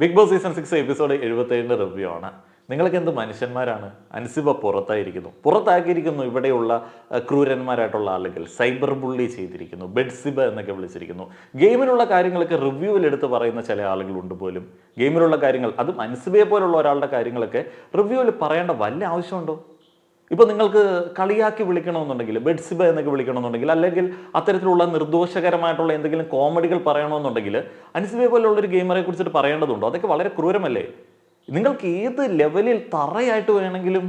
Big Boss season 6 episode 77 review ആണ്. നിങ്ങൾക്ക് എന്ത് മനുഷ്യന്മാരാണ്? അൻസിബ പുറത്തായിരിക്കുന്നു, പുറത്താക്കിയിരിക്കുന്നു. ഇവിടെയുള്ള ക്രൂരന്മാരായിട്ടുള്ള ആളുകൾ സൈബർ ബുള്ളി ചെയ്തിരിക്കുന്നു, ബെഡ്സിബ എന്നൊക്കെ വിളിച്ചിരിക്കുന്നു. ഗെയിമിലുള്ള കാര്യങ്ങളൊക്കെ റിവ്യൂവിൽ എടുത്ത് പറയുന്ന ചില ആളുകളുണ്ട് പോലും. ഗെയിമിലുള്ള കാര്യങ്ങൾ, അതും അൻസിബയെ പോലുള്ള ഒരാളുടെ കാര്യങ്ങളൊക്കെ റിവ്യൂവിൽ പറയേണ്ട വല്ല ആവശ്യമുണ്ടോ? ഇപ്പോൾ നിങ്ങൾക്ക് കളിയാക്കി വിളിക്കണമെന്നുണ്ടെങ്കിൽ, ബെഡ്സിബ എന്നൊക്കെ വിളിക്കണമെന്നുണ്ടെങ്കിൽ, അല്ലെങ്കിൽ അത്തരത്തിലുള്ള നിർദോഷകരമായിട്ടുള്ള എന്തെങ്കിലും കോമഡികൾ പറയണമെന്നുണ്ടെങ്കിൽ അൻസിബയെ പോലുള്ളൊരു ഗെയിമറെ കുറിച്ചിട്ട് പറയേണ്ടതുണ്ടോ? അതൊക്കെ വളരെ ക്രൂരമല്ലേ? നിങ്ങൾക്ക് ഏത് ലെവലിൽ തറയായിട്ട് വേണമെങ്കിലും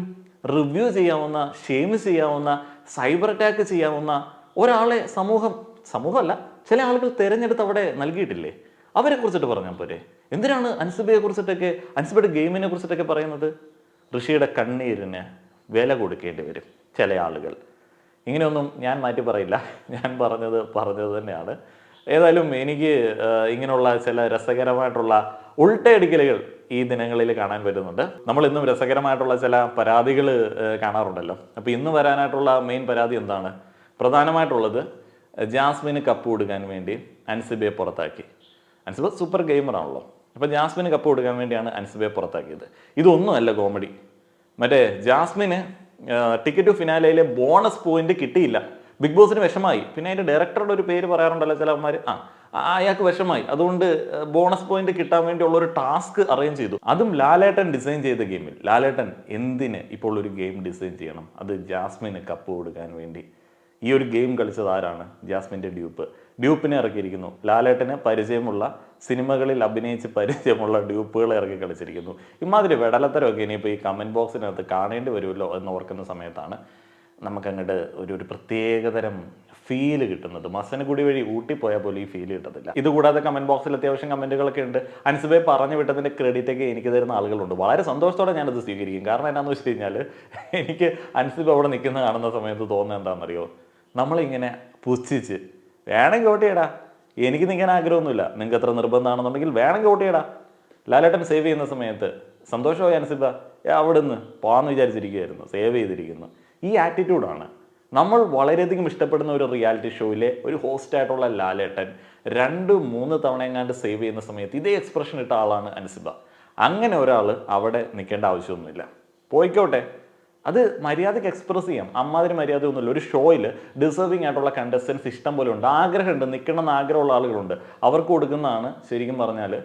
റിവ്യൂ ചെയ്യാവുന്ന, ഷെയിം ചെയ്യാവുന്ന, സൈബർ അറ്റാക്ക് ചെയ്യാവുന്ന ഒരാളെ സമൂഹമല്ല, ചില ആളുകൾ തിരഞ്ഞെടുത്ത് അവിടെ നൽകിയിട്ടില്ലേ? അവരെ കുറിച്ചിട്ട് പറഞ്ഞാൽ പോരെ? എന്തിനാണ് അൻസിബയെ കുറിച്ചിട്ടൊക്കെ, അൻസിബയുടെ ഗെയിമിനെ കുറിച്ചിട്ടൊക്കെ പറയുന്നത്? ഋഷിയുടെ കണ്ണീരിന് വില കൊടുക്കേണ്ടി വരും ചില ആളുകൾ. ഇങ്ങനെയൊന്നും ഞാൻ മാറ്റി പറയില്ല, ഞാൻ പറഞ്ഞത് തന്നെയാണ്. ഏതായാലും എനിക്ക് ഇങ്ങനെയുള്ള ചില രസകരമായിട്ടുള്ള ഉൾട്ടയടിക്കലുകൾ ഈ ദിനങ്ങളിൽ കാണാൻ പറ്റുന്നുണ്ട്. നമ്മൾ ഇന്നും രസകരമായിട്ടുള്ള ചില പരാതികൾ കാണാറുണ്ടല്ലോ. അപ്പോൾ ഇന്ന് വരാനായിട്ടുള്ള മെയിൻ പരാതി എന്താണ്? പ്രധാനമായിട്ടുള്ളത് ജാസ്മിന് കപ്പ് കൊടുക്കാൻ വേണ്ടി അൻസിബയെ പുറത്താക്കി. അൻസിബ സൂപ്പർ ഗെയിമറാണല്ലോ. അപ്പോൾ ജാസ്മിന് കപ്പ് കൊടുക്കാൻ വേണ്ടിയാണ് അൻസിബയെ പുറത്താക്കിയത്. ഇതൊന്നുമല്ല കോമഡി. മറ്റേ ജാസ്മിന് ടിക്കറ്റ് ടു ഫിനാലയിലെ ബോണസ് പോയിന്റ് കിട്ടിയില്ല. ബിഗ് ബോസിന് വിഷമായി. പിന്നെ അതിൻ്റെ ഡയറക്ടറുടെ ഒരു പേര് പറയാറുണ്ടല്ലോ ചിലവന്മാർ, അയാൾക്ക് വിഷമായി. അതുകൊണ്ട് ബോണസ് പോയിന്റ് കിട്ടാൻ വേണ്ടിയുള്ള ഒരു ടാസ്ക് അറേഞ്ച് ചെയ്തു. അതും ലാലേട്ടൻ ഡിസൈൻ ചെയ്ത ഗെയിമിൽ. ലാലേട്ടൻ എന്തിന് ഇപ്പോൾ ഒരു ഗെയിം ഡിസൈൻ ചെയ്യണം? അത് ജാസ്മിന് കപ്പ് കൊടുക്കാൻ വേണ്ടി. ഈ ഒരു ഗെയിം കളിച്ചത് ആരാണ്? ജാസ്മിൻ്റെ ഡ്യൂപ്പിനെ ഇറക്കിയിരിക്കുന്നു. ലാലേട്ടന് പരിചയമുള്ള, സിനിമകളിൽ അഭിനയിച്ച് പരിചയമുള്ള ഡ്യൂപ്പുകളെ ഇറക്കി കളിച്ചിരിക്കുന്നു. ഇമാതിരി വെടലത്തരമൊക്കെ ഇനിയിപ്പോൾ ഈ കമൻറ്റ് ബോക്സിനകത്ത് കാണേണ്ടി വരുമല്ലോ എന്ന് ഓർക്കുന്ന സമയത്താണ് നമുക്കങ്ങോട്ട് ഒരു പ്രത്യേകതരം ഫീല് കിട്ടുന്നത്. മസനഗുഡി വഴി ഊട്ടിപ്പോയാൽ പോലും ഈ ഫീൽ കിട്ടത്തില്ല. ഇതുകൂടാതെ കമൻറ്റ് ബോക്സിൽ അത്യാവശ്യം കമൻറ്റുകളൊക്കെ ഉണ്ട്. അൻസിബയെ പറഞ്ഞു വിട്ടതിൻ്റെ ക്രെഡിറ്റൊക്കെ എനിക്ക് തരുന്ന ആളുകളുണ്ട്. വളരെ സന്തോഷത്തോടെ ഞാനത് സ്വീകരിക്കും. കാരണം എന്താണെന്ന് വെച്ച് കഴിഞ്ഞാൽ, എനിക്ക് അൻസിബ അവിടെ നിൽക്കുന്ന കാണുന്ന സമയത്ത് തോന്നുന്നത് എന്താണെന്നറിയോ? നമ്മളിങ്ങനെ പുച്ഛിച്ച് വേണമെങ്കിൽ വോട്ട് ചെയ്യടാ, എനിക്ക് നിൽക്കാൻ ആഗ്രഹമൊന്നുമില്ല, നിങ്ങൾക്ക് എത്ര നിർബന്ധമാണെന്നുണ്ടെങ്കിൽ വേണമെങ്കിൽ വോട്ട് ചെയ്യടാ, ലാലേട്ടൻ സേവ് ചെയ്യുന്ന സമയത്ത് സന്തോഷമായി അൻസിബ അവിടെ നിന്ന് പോകാമെന്ന് വിചാരിച്ചിരിക്കുകയായിരുന്നു, സേവ് ചെയ്തിരിക്കുന്നു. ഈ ആറ്റിറ്റ്യൂഡാണ് നമ്മൾ വളരെയധികം ഇഷ്ടപ്പെടുന്ന ഒരു റിയാലിറ്റി ഷോയിലെ ഒരു ഹോസ്റ്റായിട്ടുള്ള ലാലേട്ടൻ 2-3 തവണ എങ്ങാണ്ട് സേവ് ചെയ്യുന്ന സമയത്ത് ഇതേ എക്സ്പ്രഷൻ ഇട്ട ആളാണ് അൻസിബ. അങ്ങനെ ഒരാൾ അവിടെ നിൽക്കേണ്ട ആവശ്യമൊന്നുമില്ല. പോയിക്കോട്ടെ, അത് മര്യാദയ്ക്ക് എക്സ്പ്രസ് ചെയ്യാം. അമ്മാതിരി മര്യാദ ഒന്നുമില്ല. ഒരു ഷോയിൽ ഡിസേർവിംഗ് ആയിട്ടുള്ള കണ്ടസ്റ്റൻസ് ഇഷ്ടം പോലെ ഉണ്ട്, ആഗ്രഹമുണ്ട്, നിൽക്കണമെന്ന് ആഗ്രഹമുള്ള ആളുകളുണ്ട്. അവർക്ക് കൊടുക്കുന്നതാണ് ശരിക്കും പറഞ്ഞാൽ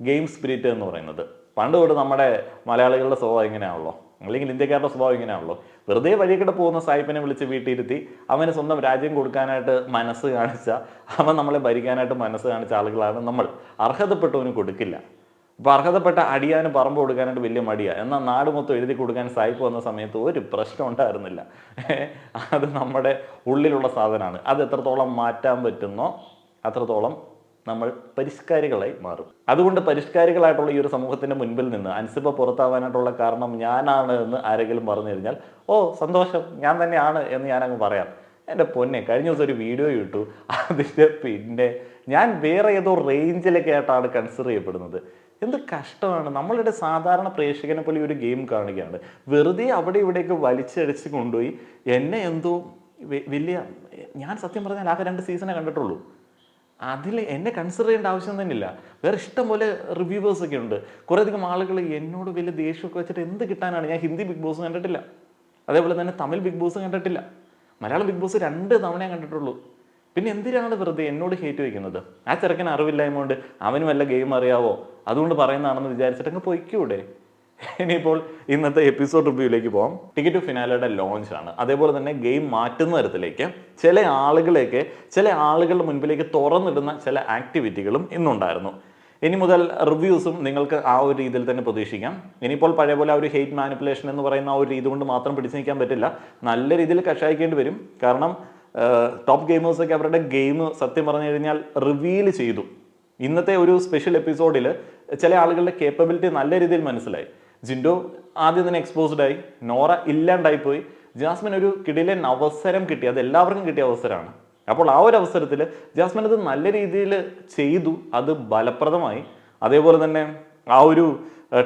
ഗെയിം സ്പിരിറ്റ് എന്ന് പറയുന്നത്. പണ്ട് തൊട്ട് നമ്മുടെ മലയാളികളുടെ സ്വഭാവം ഇങ്ങനെയാണല്ലോ, അല്ലെങ്കിൽ ഇന്ത്യക്കാരുടെ സ്വഭാവം ഇങ്ങനെയാണല്ലോ. വെറുതെ വഴിക്കിടെ പോകുന്ന സായിപ്പിനെ വിളിച്ച് വീട്ടിലിരുത്തി അവന് സ്വന്തം രാജ്യം കൊടുക്കാനായിട്ട് മനസ്സ് കാണിച്ച, അവൻ നമ്മളെ ഭരിക്കാനായിട്ട് മനസ്സ് കാണിച്ച ആളുകളാണ് നമ്മൾ. അർഹതപ്പെട്ടവന് കൊടുക്കില്ല. അപ്പോൾ അർഹതപ്പെട്ട അടിയാന് പറമ്പ് കൊടുക്കാനായിട്ട് വലിയ മടിയാണ്. എന്നാൽ നാട് മൊത്തം എഴുതി കൊടുക്കാൻ സായിപ്പ് വന്ന സമയത്ത് ഒരു പ്രശ്നം ഉണ്ടായിരുന്നില്ല. അത് നമ്മുടെ ഉള്ളിലുള്ള സാധനമാണ്. അത് എത്രത്തോളം മാറ്റാൻ പറ്റുന്നോ അത്രത്തോളം നമ്മൾ പരിഷ്കാരികളായി മാറും. അതുകൊണ്ട് പരിഷ്കാരികളായിട്ടുള്ള ഈ ഒരു സമൂഹത്തിൻ്റെ മുൻപിൽ നിന്ന് അൻസിബ പുറത്താവാനായിട്ടുള്ള കാരണം ഞാനാണ് എന്ന് ആരെങ്കിലും പറഞ്ഞു കഴിഞ്ഞാൽ, ഓ സന്തോഷം, ഞാൻ തന്നെയാണ് എന്ന് ഞാനങ്ങ് പറയാം. എൻ്റെ പൊന്നെ, കഴിഞ്ഞ ദിവസം ഒരു വീഡിയോ ഇട്ടു. അതിൻ്റെ പിന്നെ ഞാൻ വേറെ ഏതോ റേഞ്ചിലൊക്കെ ആയിട്ടാണ് കൺസിഡർ ചെയ്യപ്പെടുന്നത്. എന്ത് കഷ്ടമാണ്. നമ്മളുടെ സാധാരണ പ്രേക്ഷകനെ പോലെ ഒരു ഗെയിം കാണുകയാണ്. വെറുതെ അവിടെ ഇവിടെയൊക്കെ വലിച്ചടിച്ച് കൊണ്ടുപോയി എന്നെ എന്തോ വലിയ, ഞാൻ സത്യം പറഞ്ഞാൽ ആകെ 2 സീസണേ കണ്ടിട്ടുള്ളൂ. അതിൽ എന്നെ കൺസിഡർ ചെയ്യേണ്ട ആവശ്യം തന്നെയില്ല. വേറെ ഇഷ്ടം പോലെ റിവ്യൂവേഴ്സൊക്കെ ഉണ്ട്. കുറേയധികം ആളുകൾ എന്നോട് വലിയ ദേഷ്യമൊക്കെ വെച്ചിട്ട് എന്ത് കിട്ടാനാണ്? ഞാൻ ഹിന്ദി ബിഗ് ബോസ് കണ്ടിട്ടില്ല, അതേപോലെ തന്നെ തമിഴ് ബിഗ് ബോസ് കണ്ടിട്ടില്ല, മലയാളം ബിഗ് ബോസ് 2 തവണ കണ്ടിട്ടുള്ളൂ. പിന്നെ എന്തിനാണ് വെറുതെ എന്നോട് ഹേറ്റ് വയ്ക്കുന്നത്? ആ ചെറുക്കന് അറിവില്ലായ്മ കൊണ്ട്, അവനും വല്ല ഗെയിം അറിയാവോ അതുകൊണ്ട് പറയുന്നതാണെന്ന് വിചാരിച്ചിട്ട് അങ്ങ് പൊയ്ക്കൂടെ? ഇനിയിപ്പോൾ ഇന്നത്തെ എപ്പിസോഡ് റിവ്യൂയിലേക്ക് പോകാം. ടിക്കറ്റ് ടു ഫിനാലയുടെ ലോഞ്ച് ആണ്. അതേപോലെ തന്നെ ഗെയിം മാറ്റുന്ന തരത്തിലേക്ക് ചില ആളുകളുടെ മുൻപിലേക്ക് തുറന്നിടുന്ന ചില ആക്ടിവിറ്റികളും ഇന്നുണ്ടായിരുന്നു. ഇനി മുതൽ റിവ്യൂസും നിങ്ങൾക്ക് ആ ഒരു രീതിയിൽ തന്നെ പ്രതീക്ഷിക്കാം. ഇനിയിപ്പോൾ പഴയ പോലെ ആ ഒരു ഹെയ്റ്റ് മാനിപ്പുലേഷൻ എന്ന് പറയുന്ന ആ ഒരു രീതി കൊണ്ട് മാത്രം പിടിച്ചു നിൽക്കാൻ പറ്റില്ല. നല്ല രീതിയിൽ കഷായിക്കേണ്ടി വരും. കാരണം ടോപ്പ് ഗെയിമേഴ്സൊക്കെ അവരുടെ ഗെയിം സത്യം പറഞ്ഞു കഴിഞ്ഞാൽ റിവീൽ ചെയ്തു. ഇന്നത്തെ ഒരു സ്പെഷ്യൽ എപ്പിസോഡിൽ ചില ആളുകളുടെ കേപ്പബിലിറ്റി നല്ല രീതിയിൽ മനസ്സിലായി. ജിൻഡോ ആദ്യം തന്നെ എക്സ്പോസ്ഡ് ആയി, നോറ ഇല്ലാണ്ടായിപ്പോയി, ജാസ്മിൻ ഒരു കിടിലൻ അവസരം കിട്ടി. അത് എല്ലാവർക്കും കിട്ടിയ അവസരമാണ്. അപ്പോൾ ആ ഒരു അവസരത്തിൽ ജാസ്മിൻ അത് നല്ല രീതിയിൽ ചെയ്തു, അത് ഫലപ്രദമായി. അതേപോലെ തന്നെ ആ ഒരു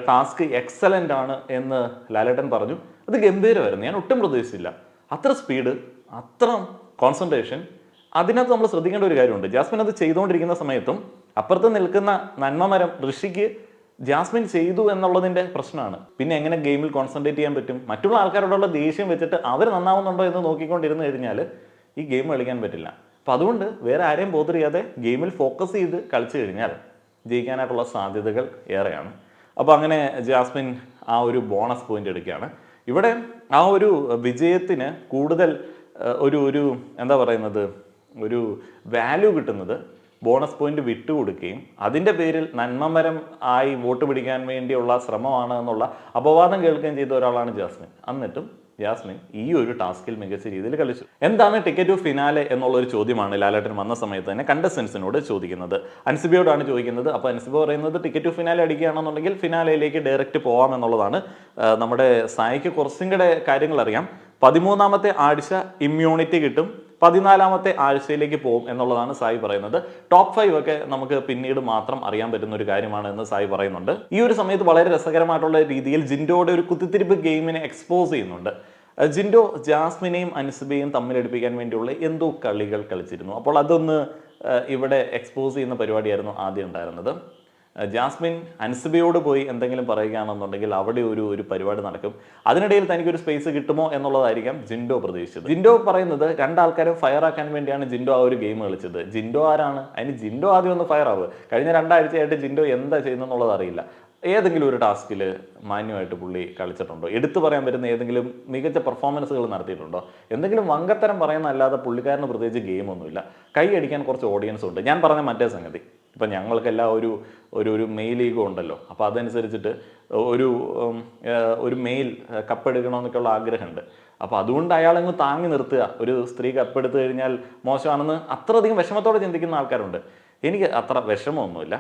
ടാസ്ക് എക്സലൻ്റ് ആണ് എന്ന് ലാലേട്ടൻ പറഞ്ഞു. അത് ഗംഭീരമായിരുന്നു. ഞാൻ ഒട്ടും പ്രതീക്ഷിച്ചില്ല. അത്ര സ്പീഡ്, അത്ര കോൺസെൻട്രേഷൻ. അതിനകത്ത് നമ്മൾ ശ്രദ്ധിക്കേണ്ട ഒരു കാര്യമുണ്ട്. ജാസ്മിൻ അത് ചെയ്തുകൊണ്ടിരിക്കുന്ന സമയത്തും അപ്പുറത്ത് നിൽക്കുന്ന നന്മമരം ഋഷിക്ക് ജാസ്മിൻ ചെയ്തു എന്നുള്ളതിൻ്റെ പ്രശ്നമാണ്. പിന്നെ എങ്ങനെ ഗെയിമിൽ കോൺസെൻട്രേറ്റ് ചെയ്യാൻ പറ്റും? മറ്റുള്ള ആൾക്കാരോടുള്ള ദേഷ്യം വെച്ചിട്ട് അവർ നന്നാവുന്നുണ്ടോ എന്ന് നോക്കിക്കൊണ്ടിരുന്ന് കഴിഞ്ഞാൽ ഈ ഗെയിം കളിക്കാൻ പറ്റില്ല. അപ്പം അതുകൊണ്ട് വേറെ ആരെയും ബോധർ ചെയ്യാതെ ഗെയിമിൽ ഫോക്കസ് ചെയ്ത് കളിച്ചു കഴിഞ്ഞാൽ ജയിക്കാനായിട്ടുള്ള സാധ്യതകൾ ഏറെയാണ്. അപ്പോൾ അങ്ങനെ ജാസ്മിൻ ആ ഒരു ബോണസ് പോയിന്റ് എടുക്കുകയാണ്. ഇവിടെ ആ ഒരു വിജയത്തിന് കൂടുതൽ ഒരു എന്താ പറയുന്നത്, ഒരു വാല്യൂ കിട്ടുന്നത് ബോണസ് പോയിന്റ് വിട്ടുകൊടുക്കുകയും അതിൻ്റെ പേരിൽ നന്മമരം ആയി വോട്ട് പിടിക്കാൻ വേണ്ടിയുള്ള ശ്രമമാണ് എന്നുള്ള അപവാദം കേൾക്കുകയും ചെയ്ത ഒരാളാണ് ജാസ്മിൻ. എന്നിട്ടും ജാസ്മിൻ ഈ ഒരു ടാസ്കിൽ മികച്ച രീതിയിൽ കളിച്ചു. എന്താണ് ടിക്കറ്റ് ടു ഫിനാലെ എന്നുള്ളൊരു ചോദ്യമാണ് ലാലേട്ടൻ വന്ന സമയത്ത് തന്നെ കണ്ടസ്റ്റൻസിനോട് ചോദിക്കുന്നത്. അൻസിബയോടാണ് ചോദിക്കുന്നത്. അപ്പോൾ അൻസിബ പറയുന്നത് ടിക്കറ്റ് ടു ഫിനാലെ അടിക്കുകയാണെന്നുണ്ടെങ്കിൽ ഫിനാലയിലേക്ക് ഡയറക്റ്റ് പോവാം എന്നുള്ളതാണ്. നമ്മുടെ സായിക്ക് കുറച്ചും കൂടെ കാര്യങ്ങൾ അറിയാം. 13ാമത്തെ ആഴ്ച ഇമ്മ്യൂണിറ്റി കിട്ടും, 14ാമത്തെ ആഴ്ചയിലേക്ക് പോകും എന്നുള്ളതാണ് സായി പറയുന്നത്. ടോപ്പ് 5 ഒക്കെ നമുക്ക് പിന്നീട് മാത്രം അറിയാൻ പറ്റുന്ന ഒരു കാര്യമാണ് എന്ന് സായി പറയുന്നുണ്ട്. ഈ ഒരു സമയത്ത് വളരെ രസകരമായിട്ടുള്ള രീതിയിൽ ജിൻഡോയുടെ ഒരു കുത്തിത്തിരിപ്പ് ഗെയിമിനെ എക്സ്പോസ് ചെയ്യുന്നുണ്ട്. ജിൻഡോ ജാസ്മിനെയും അൻസിബയെയും തമ്മിലടിപ്പിക്കാൻ വേണ്ടിയുള്ള എന്തോ കളികൾ കളിച്ചിരുന്നു. അപ്പോൾ അതൊന്ന് ഇവിടെ എക്സ്പോസ് ചെയ്യുന്ന പരിപാടിയായിരുന്നു ആദ്യം ഉണ്ടായിരുന്നത്. ജാസ്മിൻ അൻസിബയോട് പോയി എന്തെങ്കിലും പറയുകയാണെന്നുണ്ടെങ്കിൽ അവിടെ ഒരു പരിപാടി നടക്കും. അതിനിടയിൽ തനിക്കൊരു സ്പേസ് കിട്ടുമോ എന്നുള്ളതായിരിക്കാം ജിൻഡോ പ്രതീക്ഷിച്ചത്. ജിൻഡോ പറയുന്നത് രണ്ടാൾക്കാരും ഫയർ ആക്കാൻ വേണ്ടിയാണ് ജിൻഡോ ആ ഒരു ഗെയിം കളിച്ചത്. ജിൻഡോ ആരാണ്? അതിന് ജിൻഡോ ആദ്യം ഒന്ന് ഫയർ ആവുക. കഴിഞ്ഞ 2 ആഴ്ചയായിട്ട് ജിൻഡോ എന്താ ചെയ്യുന്നതെന്നുള്ളത് അറിയില്ല. ഏതെങ്കിലും ഒരു ടാസ്കിൽ മാന്യമായിട്ട് പുള്ളി കളിച്ചിട്ടുണ്ടോ? എടുത്തു പറയാൻ പറ്റുന്ന ഏതെങ്കിലും മികച്ച പെർഫോമൻസുകൾ നടത്തിയിട്ടുണ്ടോ? എന്തെങ്കിലും വങ്കത്തരം പറയുന്നതല്ലാതെ പുള്ളിക്കാരന് പ്രത്യേകിച്ച് ഗെയിമൊന്നുമില്ല. കൈ അടിക്കാൻ കുറച്ച് ഓഡിയൻസ് ഉണ്ട്. ഞാൻ പറഞ്ഞ മറ്റേ സംഗതി, ഇപ്പം ഞങ്ങൾക്കെല്ലാം ഒരു മെയിൽ ഈഗോ ഉണ്ടല്ലോ. അപ്പോൾ അതനുസരിച്ചിട്ട് ഒരു മെയിൽ കപ്പെടുക്കണമെന്നൊക്കെയുള്ള ആഗ്രഹമുണ്ട്. അപ്പോൾ അതുകൊണ്ട് അയാളങ്ങ് താങ്ങി നിർത്തുക. ഒരു സ്ത്രീ കപ്പെടുത്തു കഴിഞ്ഞാൽ മോശമാണെന്ന് അത്രയധികം വിഷമത്തോടെ ചിന്തിക്കുന്ന ആൾക്കാരുണ്ട്. എനിക്ക് അത്ര വിഷമമൊന്നുമില്ല.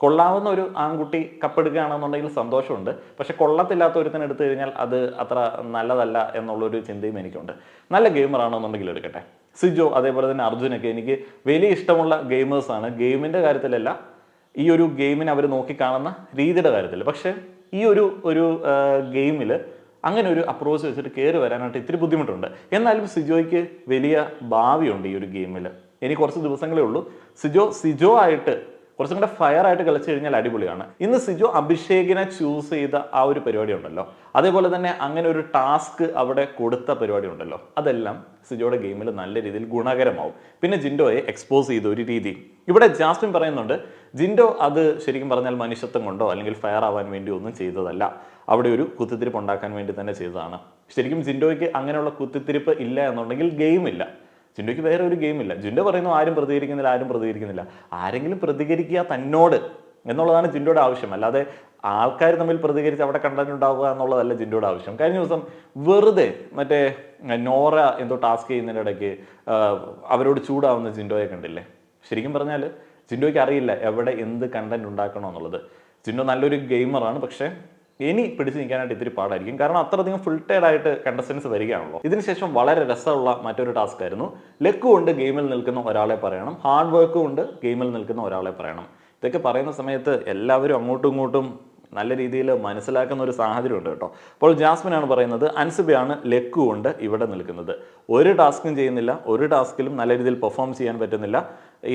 കൊള്ളാവുന്ന ഒരു ആൺകുട്ടി കപ്പെടുക്കുകയാണെന്നുണ്ടെങ്കിൽ സന്തോഷമുണ്ട്. പക്ഷെ കൊള്ളത്തില്ലാത്ത ഒരുത്തിന് എടുത്തു കഴിഞ്ഞാൽ അത് അത്ര നല്ലതല്ല എന്നുള്ളൊരു ചിന്തയും എനിക്കുണ്ട്. നല്ല ഗെയിമറാണെന്നുണ്ടെങ്കിൽ എടുക്കട്ടെ. സിജോ അതേപോലെ തന്നെ അർജുനൊക്കെ എനിക്ക് വലിയ ഇഷ്ടമുള്ള ഗെയിമേഴ്സാണ്. ഗെയിമിൻ്റെ കാര്യത്തിലല്ല, ഈ ഒരു ഗെയിമിനെ അവർ നോക്കിക്കാണുന്ന രീതിയുടെ കാര്യത്തിൽ. പക്ഷേ ഈ ഒരു ഗെയിമിൽ അങ്ങനെ ഒരു അപ്രോച്ച് വെച്ചിട്ട് കയറി വരാനായിട്ട് ഇത്തിരി ബുദ്ധിമുട്ടുണ്ട്. എന്നാലും സിജോയ്ക്ക് വലിയ ഭാവിയുണ്ട് ഈ ഒരു ഗെയിമിൽ. ഇനി കുറച്ച് ദിവസങ്ങളേ ഉള്ളൂ. സിജോ ആയിട്ട് കുറച്ചും കൂടെ ഫയർ ആയിട്ട് കളിച്ചു കഴിഞ്ഞാൽ അടിപൊളിയാണ്. ഇന്ന് സിജോ അഭിഷേകിനെ ചൂസ് ചെയ്ത ആ ഒരു പരിപാടി ഉണ്ടല്ലോ, അതേപോലെ തന്നെ അങ്ങനെ ഒരു ടാസ്ക് അവിടെ കൊടുത്ത പരിപാടി ഉണ്ടല്ലോ, അതെല്ലാം സിജോയുടെ ഗെയിമിൽ നല്ല രീതിയിൽ ഗുണകരമാവും. പിന്നെ ജിൻഡോയെ എക്സ്പോസ് ചെയ്ത ഒരു രീതി ഇവിടെ ജാസ്മിൻ പറയുന്നുണ്ട്. ജിൻഡോ അത് ശരിക്കും പറഞ്ഞാൽ മനുഷ്യത്വം കൊണ്ടോ അല്ലെങ്കിൽ ഫയർ ആവാൻ വേണ്ടി ഒന്നും ചെയ്തതല്ല. അവിടെ ഒരു കുത്തിത്തിരിപ്പ് ഉണ്ടാക്കാൻ വേണ്ടി തന്നെ ചെയ്തതാണ്. ശരിക്കും ജിൻഡോയ്ക്ക് അങ്ങനെയുള്ള കുത്തിത്തിരിപ്പ് ഇല്ല എന്നുണ്ടെങ്കിൽ ഗെയിമില്ല. ജിൻഡോയ്ക്ക് വേറെ ഒരു ഗെയിമില്ല. ജിൻഡോ പറയുന്നു ആരും പ്രതികരിക്കുന്നില്ല. ആരെങ്കിലും പ്രതികരിക്കുക തന്നോട് എന്നുള്ളതാണ് ജിൻഡോയുടെ ആവശ്യം. അല്ലാതെ ആൾക്കാർ തമ്മിൽ പ്രതികരിച്ച് അവിടെ കണ്ടന്റ് ഉണ്ടാവുക എന്നുള്ളതല്ല ജിൻഡോയുടെ ആവശ്യം. കഴിഞ്ഞ ദിവസം വെറുതെ മറ്റേ നോറ എന്തോ ടാസ്ക് ചെയ്യുന്നതിൻ്റെ ഇടയ്ക്ക് അവരോട് ചൂടാവുന്ന ജിൻഡോയെ കണ്ടില്ലേ? ശരിക്കും പറഞ്ഞാൽ ജിൻഡോയ്ക്ക് അറിയില്ല എവിടെ എന്ത് കണ്ടന്റ് ഉണ്ടാക്കണോ എന്നുള്ളത്. ജിൻഡോ നല്ലൊരു ഗെയിമറാണ്, പക്ഷേ ഇനി പിടിച്ച് നിൽക്കാനായിട്ട് ഇത്തിരി പാടായിരിക്കും. കാരണം അത്രയധികം ഫുൾട്ടേഡ് ആയിട്ട് കണ്ടസ്റ്റൻസ് വരികയാണല്ലോ. ഇതിനുശേഷം വളരെ രസമുള്ള മറ്റൊരു ടാസ്ക് ആയിരുന്നു. ലക്ക് കൊണ്ട് ഗെയിമിൽ നിൽക്കുന്ന ഒരാളെ പറയണം, ഹാർഡ് വർക്ക് കൊണ്ട് ഗെയിമിൽ നിൽക്കുന്ന ഒരാളെ പറയണം. ഇതൊക്കെ പറയുന്ന സമയത്ത് എല്ലാവരും അങ്ങോട്ടും ഇങ്ങോട്ടും നല്ല രീതിയിൽ മനസ്സിലാക്കുന്ന ഒരു സാഹചര്യം ഉണ്ട് കേട്ടോ. അപ്പോൾ ജാസ്മിനാണ് പറയുന്നത് അൻസിബയാണ് ലക്ക് കൊണ്ട് ഇവിടെ നിൽക്കുന്നത്. ഒരു ടാസ്കും ചെയ്യുന്നില്ല, ഒരു ടാസ്കിലും നല്ല രീതിയിൽ പെർഫോം ചെയ്യാൻ പറ്റുന്നില്ല,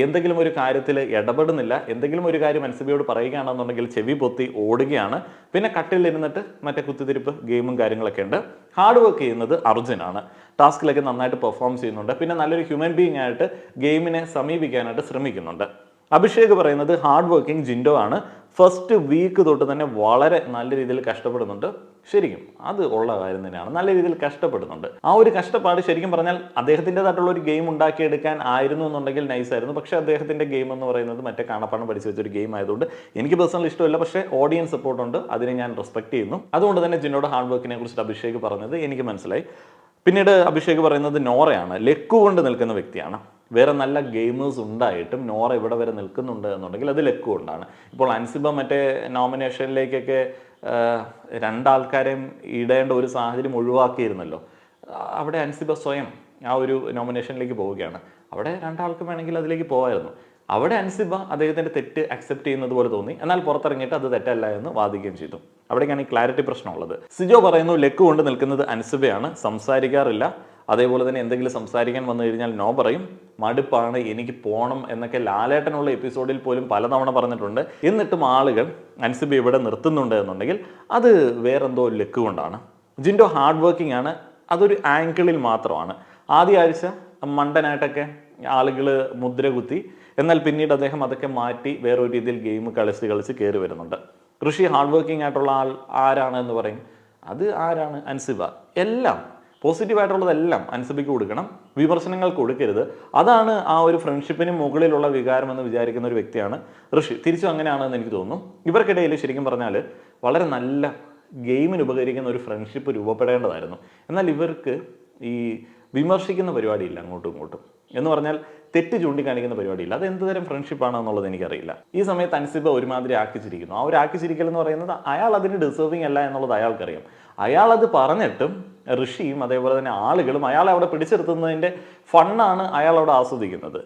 എന്തെങ്കിലും ഒരു കാര്യത്തിൽ ഇടപെടുന്നില്ല. എന്തെങ്കിലും ഒരു കാര്യം അൻസിബയോട് പറയുകയാണെന്നുണ്ടെങ്കിൽ ചെവി പൊത്തി ഓടുകയാണ്. പിന്നെ കട്ടിലിരുന്നിട്ട് മറ്റേ കുത്തിത്തിരിപ്പ് ഗെയിമും കാര്യങ്ങളൊക്കെ ഉണ്ട്. ഹാർഡ് വർക്ക് ചെയ്യുന്നത് അർജുനാണ്. ടാസ്കിലൊക്കെ നന്നായിട്ട് പെർഫോം ചെയ്യുന്നുണ്ട്. പിന്നെ നല്ലൊരു ഹ്യൂമൻ ബീയിങ് ആയിട്ട് ഗെയിമിനെ സമീപിക്കാനായിട്ട് ശ്രമിക്കുന്നുണ്ട്. അഭിഷേക് പറയുന്നത് ഹാർഡ് വർക്കിംഗ് ജിൻഡോ ആണ്. ഫസ്റ്റ് വീക്ക് തൊട്ട് തന്നെ വളരെ നല്ല രീതിയിൽ കഷ്ടപ്പെടുന്നുണ്ട്. ശരിക്കും അത് ഉള്ള കാര്യം തന്നെയാണ്. നല്ല രീതിയിൽ കഷ്ടപ്പെടുന്നുണ്ട്. ആ ഒരു കഷ്ടപ്പാട് ശരിക്കും പറഞ്ഞാൽ അദ്ദേഹത്തിൻ്റെതായിട്ടുള്ള ഒരു ഗെയിം ഉണ്ടാക്കിയെടുക്കാൻ ആയിരുന്നു എന്നുണ്ടെങ്കിൽ നൈസായിരുന്നു. പക്ഷേ അദ്ദേഹത്തിൻ്റെ ഗെയിം എന്ന് പറയുന്നത് മറ്റേ കാണപ്പാടം പഠിച്ചു വെച്ചൊരു ഗെയിം ആയതുകൊണ്ട് എനിക്ക് പേഴ്സണൽ ഇഷ്ടമല്ല. പക്ഷേ ഓഡിയൻസ് സപ്പോർട്ട് ഉണ്ട്, അതിനെ ഞാൻ റെസ്പെക്ട് ചെയ്യുന്നു. അതുകൊണ്ട് തന്നെ ജിൻഡോയുടെ ഹാർഡ് വർക്കിനെ കുറിച്ചിട്ട് അഭിഷേക് പറഞ്ഞത് എനിക്ക് മനസ്സിലായി. പിന്നീട് അഭിഷേക് പറയുന്നത് നോറയാണ് ലക്ക് കൊണ്ട് നിൽക്കുന്ന വ്യക്തിയാണ്. വേറെ നല്ല ഗെയിമേഴ്സ് ഉണ്ടായിട്ടും നോറ ഇവിടെ വരെ നിൽക്കുന്നുണ്ട് എന്നുണ്ടെങ്കിൽ അത് ലക്ക് കൊണ്ടാണ്. ഇപ്പോൾ അൻസിബ മറ്റേ നോമിനേഷനിലേക്കൊക്കെ 2 ആൾക്കാരെയും ഇടേണ്ട ഒരു സാഹചര്യം ഒഴിവാക്കിയിരുന്നല്ലോ. അവിടെ അൻസിബ സ്വയം ആ ഒരു നോമിനേഷനിലേക്ക് പോവുകയാണ്. അവിടെ 2 ആൾക്ക് വേണമെങ്കിൽ അതിലേക്ക് പോകാമായിരുന്നു. അവിടെ അൻസിബ അദ്ദേഹത്തിൻ്റെ തെറ്റ് അക്സെപ്റ്റ് ചെയ്യുന്നത് പോലെ തോന്നി. എന്നാൽ പുറത്തിറങ്ങിയിട്ട് അത് തെറ്റല്ല എന്ന് വാദിക്കുകയും ചെയ്തു. അവിടേക്കാണ് ഈ ക്ലാരിറ്റി പ്രശ്നമുള്ളത്. സിജോ പറയുന്നു ലക്ക് കൊണ്ട് നിൽക്കുന്നത് അൻസിബയാണ്, സംസാരിക്കാറില്ല, അതേപോലെ തന്നെ എന്തെങ്കിലും സംസാരിക്കാൻ വന്നു കഴിഞ്ഞാൽ നോ പറയും. മടുപ്പാണ്, എനിക്ക് പോകണം എന്നൊക്കെ ലാലേട്ടനുള്ള എപ്പിസോഡിൽ പോലും പലതവണ പറഞ്ഞിട്ടുണ്ട്. എന്നിട്ടും ആളുകൾ അൻസിബ ഇവിടെ നിർത്തുന്നുണ്ട് എന്നുണ്ടെങ്കിൽ അത് വേറെന്തോ ലക്ക് കൊണ്ടാണ്. ജിൻഡോ ഹാർഡ് വർക്കിംഗ് ആണ്, അതൊരു ആംഗിളിൽ മാത്രമാണ്. ആദ്യ ആഴ്ച മണ്ടനായിട്ടൊക്കെ ആളുകൾ മുദ്ര കുത്തി, എന്നാൽ പിന്നീട് അദ്ദേഹം അതൊക്കെ മാറ്റി വേറൊരു രീതിയിൽ ഗെയിം കളിച്ച് കയറി വരുന്നുണ്ട്. ഋഷി ഹാർഡ് വർക്കിംഗ് ആയിട്ടുള്ള ആൾ ആരാണ് എന്ന് പറയും. അത് ആരാണ്? അൻസിബ. എല്ലാം പോസിറ്റീവായിട്ടുള്ളതെല്ലാം അൻസിബയ്ക്ക് കൊടുക്കണം, വിമർശനങ്ങൾക്ക് കൊടുക്കരുത്. അതാണ് ആ ഒരു ഫ്രണ്ട്ഷിപ്പിന് മുകളിലുള്ള വികാരം എന്ന് വിചാരിക്കുന്ന ഒരു വ്യക്തിയാണ് ഋഷി. തിരിച്ചും അങ്ങനെയാണെന്ന് എനിക്ക് തോന്നുന്നു. ഇവർക്കിടയിൽ ശരിക്കും പറഞ്ഞാൽ വളരെ നല്ല ഗെയിമിന് ഉപകരിക്കുന്ന ഒരു ഫ്രണ്ട്ഷിപ്പ് രൂപപ്പെടേണ്ടതായിരുന്നു. എന്നാൽ ഇവർക്ക് ഈ വിമർശിക്കുന്ന പരിപാടിയില്ല അങ്ങോട്ടും ഇങ്ങോട്ടും. എന്ന് പറഞ്ഞാൽ തെറ്റ് ചൂണ്ടിക്കാണിക്കുന്ന പരിപാടിയില്ല. അത് എന്ത് തരം ഫ്രണ്ട്ഷിപ്പാണ് എന്നുള്ളത് എനിക്കറിയില്ല. ഈ സമയത്ത് അൻസിബ ഒരുമാതിരി ആക്കിച്ചിരിക്കുന്നു. ആ ഒരു ആക്കിച്ചിരിക്കൽ എന്ന് പറയുന്നത് അയാൾ അതിന് ഡിസേർവിങ് അല്ല എന്നുള്ളത് അയാൾക്കറിയാം. അയാൾ അത് പറഞ്ഞിട്ടും ഋഷിയും അതേപോലെ തന്നെ ആളുകളും അയാളെ അവിടെ പിടിച്ചെടുത്തുന്നതിൻ്റെ ഫണ്ണാണ് അയാൾ അവിടെ ആസ്വദിക്കുന്നത്.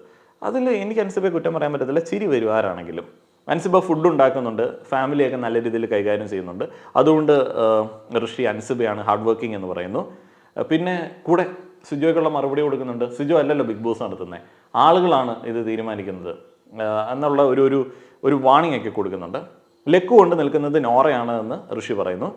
അതിൽ എനിക്ക് അൻസിബയെ കുറ്റം പറയാൻ പറ്റത്തില്ല. ചിരി വരും ആരാണെങ്കിലും. അൻസിബ ഫുഡ് ഉണ്ടാക്കുന്നുണ്ട്, ഫാമിലിയൊക്കെ നല്ല രീതിയിൽ കൈകാര്യം ചെയ്യുന്നുണ്ട്. അതുകൊണ്ട് ഋഷി അൻസിബയാണ് ഹാർഡ് വർക്കിംഗ് എന്ന് പറയുന്നു. പിന്നെ കൂടെ സിജോയ്ക്കുള്ള മറുപടി കൊടുക്കുന്നുണ്ട്. സിജോ അല്ലല്ലോ ബിഗ് ബോസ് നടത്തുന്നത്, ആളുകളാണ് ഇത് തീരുമാനിക്കുന്നത് എന്നുള്ള ഒരു വാണിംഗ് ഒക്കെ കൊടുക്കുന്നുണ്ട്. ലക്ക് കൊണ്ട് നിൽക്കുന്നത് നോറയാണ് എന്ന് ഋഷി പറയുന്നു.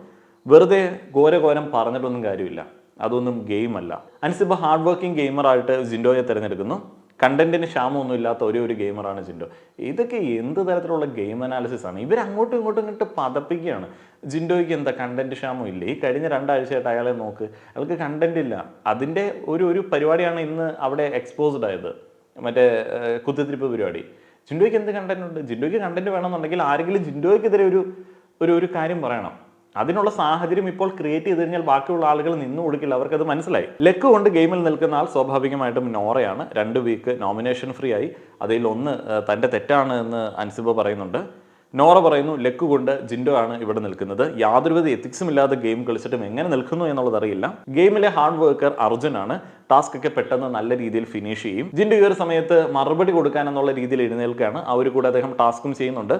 വെറുതെ ഘോരം പറഞ്ഞിട്ടൊന്നും കാര്യമില്ല, അതൊന്നും ഗെയിം അല്ല. അൻസിബ ഹാർഡ് വർക്കിംഗ് ഗെയിമറായിട്ട് ജിൻഡോയെ തിരഞ്ഞെടുക്കുന്നു. കണ്ടന്റിന് ക്ഷാമമൊന്നും ഇല്ലാത്ത ഒരു ഗെയിമറാണ് ജിൻഡോ. ഇതൊക്കെ എന്ത് തരത്തിലുള്ള ഗെയിം അനാലിസിസ് ആണ്? ഇവർ അങ്ങോട്ടും ഇങ്ങോട്ട് പതപ്പിക്കുകയാണ്. ജിൻഡോയ്ക്ക് എന്താ കണ്ടന്റ് ക്ഷാമം ഇല്ല? ഈ കഴിഞ്ഞ 2 ആഴ്ചയായിട്ട് അയാളെ നോക്ക്, അയാൾക്ക് കണ്ടന്റ് ഇല്ല. അതിൻ്റെ ഒരു പരിപാടിയാണ് ഇന്ന് അവിടെ എക്സ്പോസ്ഡ് ആയത്, മറ്റേ കുത്തിത്തിരിപ്പ് പരിപാടി. ജിൻഡോയ്ക്ക് എന്ത് കണ്ടന്റ് ഉണ്ട്? ജിൻഡോയ്ക്ക് കണ്ടന്റ് വേണമെന്നുണ്ടെങ്കിൽ ആരെങ്കിലും ജിൻഡോയ്ക്കെതിരെ ഒരു കാര്യം പറയണം. അതിനുള്ള സാഹചര്യം ഇപ്പോൾ ക്രിയേറ്റ് ചെയ്ത് കഴിഞ്ഞാൽ ബാക്കിയുള്ള ആളുകൾ നിന്നു കൊടുക്കില്ല. അവർക്കത് മനസ്സിലായി. ലക്ക് കൊണ്ട് ഗെയിമിൽ നിൽക്കുന്ന ആൾ സ്വാഭാവികമായിട്ടും നോറയാണ്. 2 വീക്ക് നോമിനേഷൻ ഫ്രീ ആയി. അതിൽ 1 തൻ്റെ തെറ്റാണ് എന്ന് അൻസിബ പറയുന്നുണ്ട്. നോറ പറയുന്നു ലക്ക് കൊണ്ട് ജിൻഡോ ആണ് ഇവിടെ നിൽക്കുന്നത്. യാതൊരുവിധ എത്തിക്സും ഇല്ലാതെ ഗെയിം കളിച്ചിട്ടും എങ്ങനെ നിൽക്കുന്നു എന്നുള്ളത് അറിയില്ല. ഗെയിമിലെ ഹാർഡ് വർക്കർ അർജുനാണ്. ടാസ്ക് ഒക്കെ പെട്ടെന്ന് നല്ല രീതിയിൽ ഫിനിഷ് ചെയ്യും. ജിൻഡോ ഈ ഒരു സമയത്ത് മറുപടി കൊടുക്കാൻ എന്നുള്ള രീതിയിൽ എഴുന്നേൽക്കുകയാണ്. കൂടെ അദ്ദേഹം ടാസ്കും ചെയ്യുന്നുണ്ട്.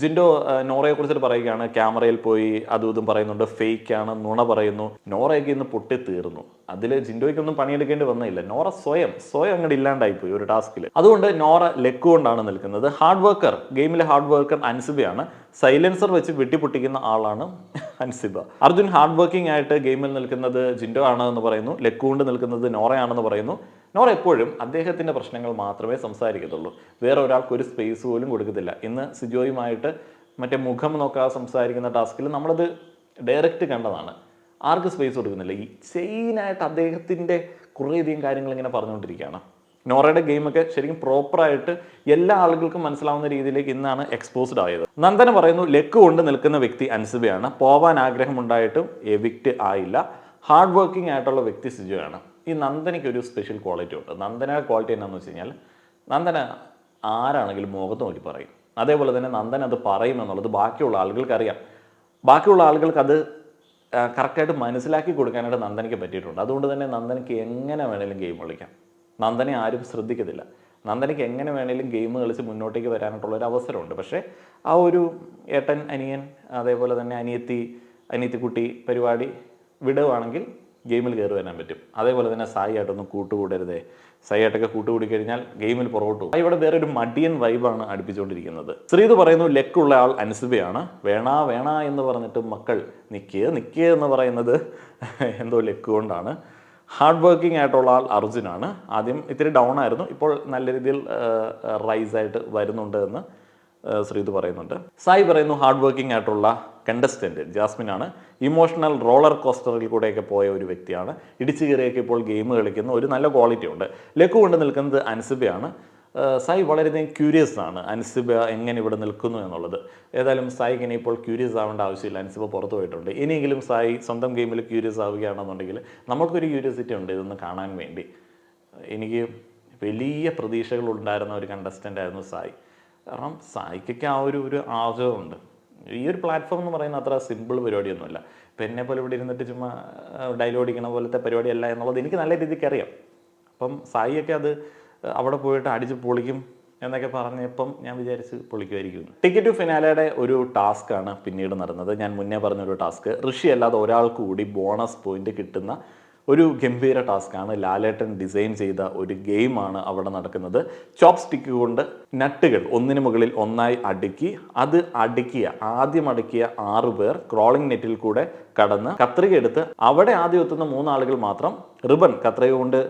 ജിൻഡോ നോറയെ കുറിച്ചിട്ട് പറയുകയാണ്, ക്യാമറയിൽ പോയി അതും ഇതും പറയുന്നുണ്ട്, ഫേക്ക് ആണ്, നുണ പറയുന്നു. നോറയൊക്കെ ഇന്ന് പൊട്ടി തീർന്നു. അതിൽ ജിൻഡോയ്ക്കൊന്നും പണിയെടുക്കേണ്ടി വന്നില്ല. നോറ സ്വയം അങ്ങോട്ട് ഇല്ലാണ്ടായിപ്പോയി ഒരു ടാസ്കിൽ. അതുകൊണ്ട് നോറ ലെക്ക് കൊണ്ടാണ് നിൽക്കുന്നത്. ഹാർഡ് വർക്കർ, ഗെയിമിലെ ഹാർഡ് വർക്കർ അൻസിബയാണ്. സൈലൻസർ വെച്ച് വെട്ടിപ്പൊട്ടിക്കുന്ന ആളാണ് അൻസിബ. അർജുൻ ഹാർഡ് വർക്കിംഗ് ആയിട്ട് ഗെയിമിൽ നിൽക്കുന്നത് ജിൻഡോ ആണ് എന്ന് പറയുന്നു. ലെക്ക് കൊണ്ട് നിൽക്കുന്നത് നോറയാണെന്ന് പറയുന്നു. നോറ എപ്പോഴും അദ്ദേഹത്തിൻ്റെ പ്രശ്നങ്ങൾ മാത്രമേ സംസാരിക്കത്തുള്ളൂ, വേറെ ഒരാൾക്ക് ഒരു സ്പേസ് പോലും കൊടുക്കത്തില്ല. ഇന്ന് സിജോയുമായിട്ട് മറ്റേ മുഖം നോക്കാതെ സംസാരിക്കുന്ന ടാസ്കിൽ നമ്മളത് ഡയറക്റ്റ് കണ്ടതാണ്. ആർക്ക് സ്പേസ് കൊടുക്കുന്നില്ല. ഈ ചെയിനായിട്ട് അദ്ദേഹത്തിൻ്റെ കുറേയധികം കാര്യങ്ങൾ ഇങ്ങനെ പറഞ്ഞുകൊണ്ടിരിക്കുകയാണ്. നോറയുടെ ഗെയിമൊക്കെ ശരിക്കും പ്രോപ്പറായിട്ട് എല്ലാ ആളുകൾക്കും മനസ്സിലാവുന്ന രീതിയിലേക്ക് ഇന്നാണ് എക്സ്പോസ്ഡ് ആയത്. നന്ദന പറയുന്നു ലെക്ക് കൊണ്ട് നിൽക്കുന്ന വ്യക്തി അൻസിബയാണ്. പോവാൻ ആഗ്രഹമുണ്ടായിട്ടും എവിക്റ്റ് ആയില്ല. ഹാർഡ് വർക്കിംഗ് ആയിട്ടുള്ള വ്യക്തി സിജോയാണ്. ഈ നന്ദനയ്ക്ക് ഒരു സ്പെഷ്യൽ ക്വാളിറ്റി ഉണ്ട്. നന്ദനയുടെ ക്വാളിറ്റി എന്താണെന്ന് വെച്ച് കഴിഞ്ഞാൽ നന്ദന ആരാണെങ്കിലും മുഖത്ത് നോക്കി പറയും. അതേപോലെ തന്നെ നന്ദന അത് പറയുമെന്നുള്ളത് ബാക്കിയുള്ള ആളുകൾക്ക് അറിയാം. ബാക്കിയുള്ള ആളുകൾക്ക് അത് കറക്റ്റായിട്ട് മനസ്സിലാക്കി കൊടുക്കാനായിട്ട് നന്ദനയ്ക്ക് പറ്റിയിട്ടുണ്ട്. അതുകൊണ്ട് തന്നെ നന്ദനയ്ക്ക് എങ്ങനെ വേണേലും ഗെയിം കളിക്കാം. നന്ദനെ ആരും ശ്രദ്ധിക്കത്തില്ല. നന്ദനയ്ക്ക് എങ്ങനെ വേണേലും ഗെയിം കളിച്ച് മുന്നോട്ടേക്ക് വരാനായിട്ടുള്ളൊരു അവസരമുണ്ട്. പക്ഷേ ആ ഒരു ഏട്ടൻ, അനിയൻ, അതേപോലെ തന്നെ അനിയത്തിക്കുട്ടി പരിപാടി വിടുവാണെങ്കിൽ ഗെയിമിൽ കയറി വരാൻ പറ്റും. അതേപോലെ തന്നെ സായി ആയിട്ടൊന്നും കൂട്ടുകൂടരുതേ. സായി ആയിട്ടൊക്കെ കൂട്ടുകൂടി കഴിഞ്ഞാൽ ഗെയിമിൽ പുറകോട്ട് പോകും. ഇവിടെ വേറെ ഒരു മടിയൻ വൈബാണ് അടുപ്പിച്ചുകൊണ്ടിരിക്കുന്നത്. ശ്രീത് പറയുന്നു ലെക്കുള്ള ആൾ അൻസിബയാണ്. വേണ എന്ന് പറഞ്ഞിട്ട് മക്കൾ നിൽക്കുക എന്ന് പറയുന്നത് എന്തോ ലെക്ക് കൊണ്ടാണ്. ഹാർഡ് വർക്കിംഗ് ആയിട്ടുള്ള ആൾ അർജുനാണ്. ആദ്യം ഇത്തിരി ഡൗൺ ആയിരുന്നു, ഇപ്പോൾ നല്ല രീതിയിൽ റൈസായിട്ട് വരുന്നുണ്ട് എന്ന് ശ്രീത് പറയുന്നുണ്ട്. സായി പറയുന്നു ഹാർഡ് വർക്കിംഗ് ആയിട്ടുള്ള കണ്ടസ്റ്റൻറ്റ് ജാസ്മിനാണ്. ഇമോഷണൽ റോളർ കോസ്റ്ററിൽ കൂടെയൊക്കെ പോയ ഒരു വ്യക്തിയാണ്. ഇടിച്ചു കയറിയൊക്കെ ഇപ്പോൾ ഗെയിം കളിക്കുന്ന ഒരു നല്ല ക്വാളിറ്റി ഉണ്ട്. ലക്ക് കൊണ്ട് നിൽക്കുന്നത് അൻസിബയാണ്. സായി വളരെയധികം ക്യൂരിയസ് ആണ് അൻസിബ എങ്ങനെ ഇവിടെ നിൽക്കുന്നു എന്നുള്ളത്. ഏതായാലും സായിക്ക് ഇനി ഇപ്പോൾ ക്യൂരിയസ് ആവേണ്ട ആവശ്യമില്ല. അൻസിബ പുറത്തു പോയിട്ടുണ്ട്. ഇനിയെങ്കിലും സായി സ്വന്തം ഗെയിമിൽ ക്യൂരിയസ് ആവുകയാണെന്നുണ്ടെങ്കിൽ നമുക്കൊരു ക്യൂരിയോസിറ്റി ഉണ്ട് ഇതൊന്ന് കാണാൻ വേണ്ടി. എനിക്ക് വലിയ പ്രതീക്ഷകളുണ്ടായിരുന്ന ഒരു കണ്ടസ്റ്റൻ്റ് ആയിരുന്നു സായി. കാരണം സായിക്കൊക്കെ ആ ഒരു ആഗ്രഹമുണ്ട്. ഈ ഒരു പ്ലാറ്റ്ഫോം എന്ന് പറയുന്നത് അത്ര സിമ്പിൾ പരിപാടിയൊന്നുമല്ല. ഇപ്പം എന്നെ പോലെ ഇവിടെ ഇരുന്നിട്ട് ചുമ്മാ ഡയലോഗ് അടിക്കണ പോലത്തെ പരിപാടിയല്ല എന്നുള്ളത് എനിക്ക് നല്ല രീതിക്ക് അറിയാം. അപ്പം സായിയൊക്കെ അത് അവിടെ പോയിട്ട് അടിച്ച് പൊളിക്കും എന്നൊക്കെ പറഞ്ഞപ്പം ഞാൻ വിചാരിച്ച് പൊളിക്കുമായിരിക്കും. ടിക്കറ്റ് ടു ഫിനാലയുടെ ഒരു ടാസ്ക്കാണ് പിന്നീട് നടന്നത്. ഞാൻ മുന്നേ പറഞ്ഞൊരു ടാസ്ക്, ഋഷി അല്ലാതെ ഒരാൾക്ക് കൂടി ബോണസ് പോയിന്റ് കിട്ടുന്ന ഒരു ഗംഭീര ടാസ്ക്കാണ്. ലാലേട്ടൻ ഡിസൈൻ ചെയ്ത ഒരു ഗെയിമാണ് അവിടെ നടക്കുന്നത്. ചോപ്പ് സ്റ്റിക്ക് കൊണ്ട് നട്ടുകൾ ഒന്നിനു മുകളിൽ ഒന്നായി അടുക്കി അത് ആദ്യം അടുക്കിയ 6 പേർ ക്രോളിംഗ് നെറ്റിൽ കൂടെ കടന്ന് കത്രിക എടുത്ത് അവിടെ ആദ്യം എത്തുന്ന 3 ആളുകൾ മാത്രം റിബൺ കത്രിക കൊണ്ട്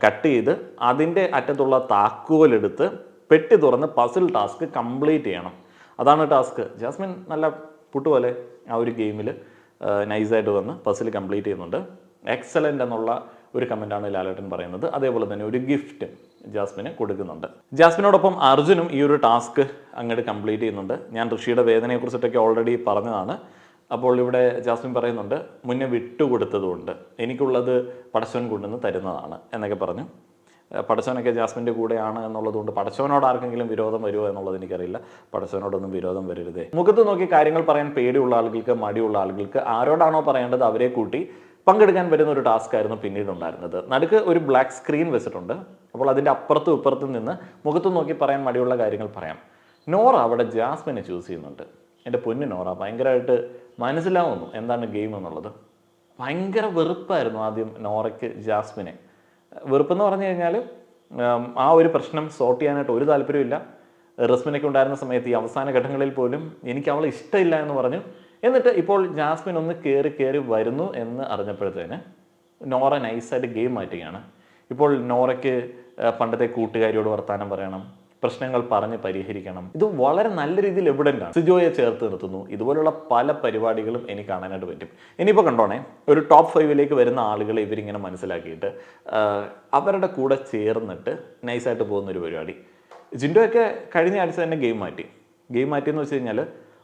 കട്ട് ചെയ്ത് അതിൻ്റെ അറ്റത്തുള്ള താക്കോലെടുത്ത് പെട്ടി തുറന്ന് പസിൽ ടാസ്ക് കംപ്ലീറ്റ് ചെയ്യണം. അതാണ് ടാസ്ക്. ജാസ്മിൻ നല്ല പുട്ടുപോലെ ആ ഒരു ഗെയിമിൽ നൈസായിട്ട് വന്ന് പസിൽ കംപ്ലീറ്റ് ചെയ്യുന്നുണ്ട്. എക്സലൻ്റ് എന്നുള്ള ഒരു കമൻറ്റാണ് ലാലേട്ടൻ പറയുന്നത്. അതേപോലെ തന്നെ ഒരു ഗിഫ്റ്റ് ജാസ്മിന് കൊടുക്കുന്നുണ്ട്. ജാസ്മിനോടൊപ്പം അർജുനും ഈ ഒരു ടാസ്ക് അങ്ങോട്ട് കംപ്ലീറ്റ് ചെയ്യുന്നുണ്ട്. ഞാൻ ഋഷിയുടെ വേദനയെക്കുറിച്ചിട്ടൊക്കെ ഓൾറെഡി പറഞ്ഞതാണ്. അപ്പോൾ ഇവിടെ ജാസ്മിൻ പറയുന്നുണ്ട്, മുന്നേ വിട്ടുകൊടുത്തതുകൊണ്ട് എനിക്കുള്ളത് പടച്ചവൻ കൊണ്ടുവന്ന് തരുന്നതാണ് എന്നൊക്കെ പറഞ്ഞു. പടച്ചവനൊക്കെ ജാസ്മിൻ്റെ കൂടെയാണ് എന്നുള്ളതുകൊണ്ട് പടച്ചവനോട് ആർക്കെങ്കിലും വിരോധം വരുമോ എന്നുള്ളത് എനിക്കറിയില്ല. പടച്ചവനോടൊന്നും വിരോധം വരരുതേ. മുഖത്ത് നോക്കി കാര്യങ്ങൾ പറയാൻ പേടിയുള്ള ആളുകൾക്ക്, മടിയുള്ള ആളുകൾക്ക് ആരോടാണോ പറയേണ്ടത് അവരെ കൂട്ടി പങ്കെടുക്കാൻ വരുന്ന ഒരു ടാസ്ക് ആയിരുന്നു പിന്നീട് ഉണ്ടായിരുന്നത്. നടുക്ക് ഒരു ബ്ലാക്ക് സ്ക്രീൻ വെച്ചിട്ടുണ്ട്. അപ്പോൾ അതിൻ്റെ അപ്പുറത്തും ഇപ്പുറത്തും നിന്ന് മുഖത്ത് നോക്കി പറയാൻ മടിയുള്ള കാര്യങ്ങൾ പറയാം. നോറ അവിടെ ജാസ്മിനെ ചൂസ് ചെയ്യുന്നുണ്ട്. എൻ്റെ പൊന്നു നോറ, ഭയങ്കരമായിട്ട് മനസ്സിലാവുന്നു എന്താണ് ഗെയിം എന്നുള്ളത്. ഭയങ്കര വെറുപ്പായിരുന്നു ആദ്യം നോറയ്ക്ക് ജാസ്മിനെ. വെറുപ്പെന്ന് പറഞ്ഞു കഴിഞ്ഞാൽ ആ ഒരു പ്രശ്നം സോർട്ട് ചെയ്യാനായിട്ട് ഒരു താല്പര്യമില്ല. റസ്മിനൊക്കെ ഉണ്ടായിരുന്ന സമയത്ത് ഈ അവസാന ഘട്ടങ്ങളിൽ പോലും എനിക്ക് അവളെ ഇഷ്ടമില്ല എന്ന് പറഞ്ഞു. എന്നിട്ട് ഇപ്പോൾ ജാസ്മിൻ ഒന്ന് കയറി വരുന്നു എന്ന് അറിഞ്ഞപ്പോഴത്തേന് നോറ നൈസായിട്ട് ഗെയിം മാറ്റുകയാണ്. ഇപ്പോൾ നോറയ്ക്ക് പണ്ടത്തെ കൂട്ടുകാരിയോട് വർത്താനം പറയണം, പ്രശ്നങ്ങൾ പറഞ്ഞ് പരിഹരിക്കണം. ഇത് വളരെ നല്ല രീതിയിൽ എവിഡൻ്റ് ആണ്. സിജോയെ ചേർത്ത് നിർത്തുന്നു. ഇതുപോലുള്ള പല പരിപാടികളും എനിക്ക് കാണാനായിട്ട് പറ്റും. ഇനിയിപ്പോൾ കണ്ടോണേ, ഒരു ടോപ്പ് 5ലേക്ക് വരുന്ന ആളുകളെ ഇവരിങ്ങനെ മനസ്സിലാക്കിയിട്ട് അവരുടെ കൂടെ ചേർന്നിട്ട് നൈസായിട്ട് പോകുന്നൊരു പരിപാടി. ജിൻഡോയൊക്കെ കഴിഞ്ഞ ആഴ്ച തന്നെ ഗെയിം മാറ്റിയെന്ന് വെച്ച് കഴിഞ്ഞാൽ